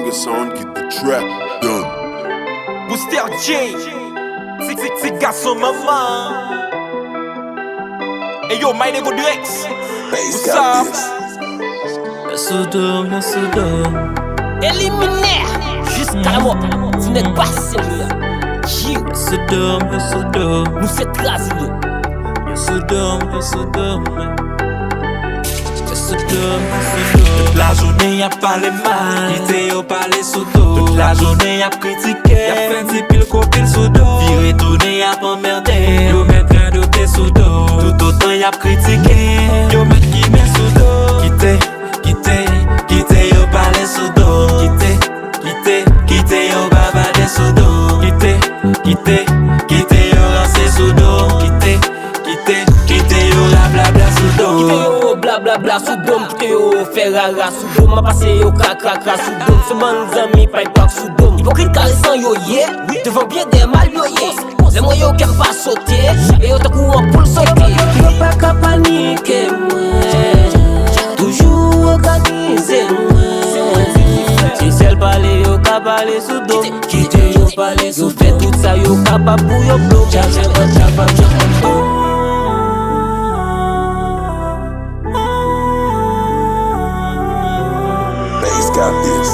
Banger sound, get the trap done. Booster J, c'est garçon maman. Hey yo, my nigga du X. What's up? Le Sodome. Éliminaire jusqu'à la mort. Tu n'es pas sérieux. Le Sodome. Nous c'est trasillé. Le Sodome. Toute la journée y'a parlé mal, était au palais sous dos. Toute la journée y'a critiqué, y'a fait un pile copine sous dos. Viré tourné y'a emmerdé, yo met train de tes sous dos. Tout autant y'a critiqué, yo met qui met sous dos. Quitte yo palais sous dos. Quitte yo babade sous dos. Quitte yo rancé sous dos. Quitte yo la blabla sous dos. Quitte yo blablabla sous dôme. Quitte yo Ferrara sous dôme. M'a passé yo crac sous dôme. Se man zami paille pas sous dôme. Hypocrite caressant yo yeah. Devant bien des mal yo yeah. Les moyens yo qu'aime pas sauter. Et yo te courant pour le sauter. Yo pas qu'à paniquer moi. Toujours organisé moi. Si celle parler yo qu'à parler sous dôme. Quitte yo parler sous fait tout ça yo capable pour yo bloquer. Bass got this.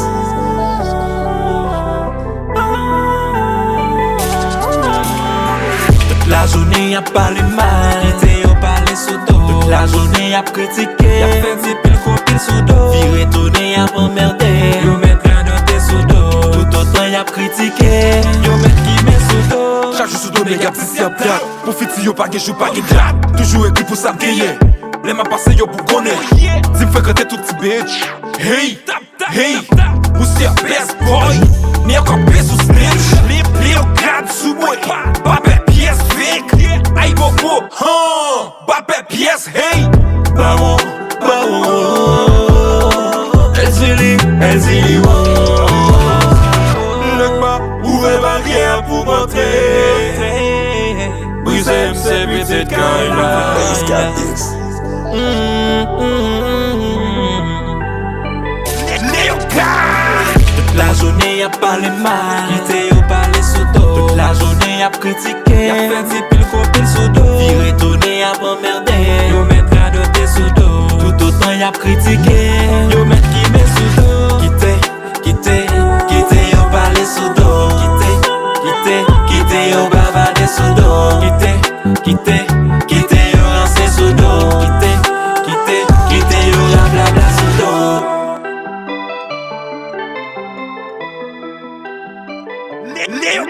Toute la journée y'a parlé mal, était au palais sous dos. Toute la journée y'a critiqué, y'a fait un pile copine sous dos. Viré tourné y'a emmerdé, yo met train de tes sous dos. Tout autant y'a critiqué, yo met qui met sous dos. Chaque jour sous donné, y'a petit siap date. Pour fiti yo pas jou pas date. Toujours écrit pour ça gagner. Les mains passées yo pour connaître. Si me fait que t'es tout petit bitch. Hey, Booster best boy. Ni encore pièce ou snitch. Ni au grade sous moi. Babé pièce fake. Aïe bobo, babé pièce hey. Baron. Elle zili, le pas ouvre barrière pour rentrer. Brisez ces petites cailles-là. Bass got this. Toute la journée y'a parlé mal, quitte au palais sous dos. Toute la journée y'a critiqué, y'a fait un pile copine sous dos. Viré tourné y'a emmerdé, yo met train de tes sous dos. Tout autant y'a critiqué, yo met qui met sous dos. Quitte yo palais sous dos. Quitte yo babade sous dos. Quitte yo rancé sous dos. Quitte yo la blabla sous dos. Neo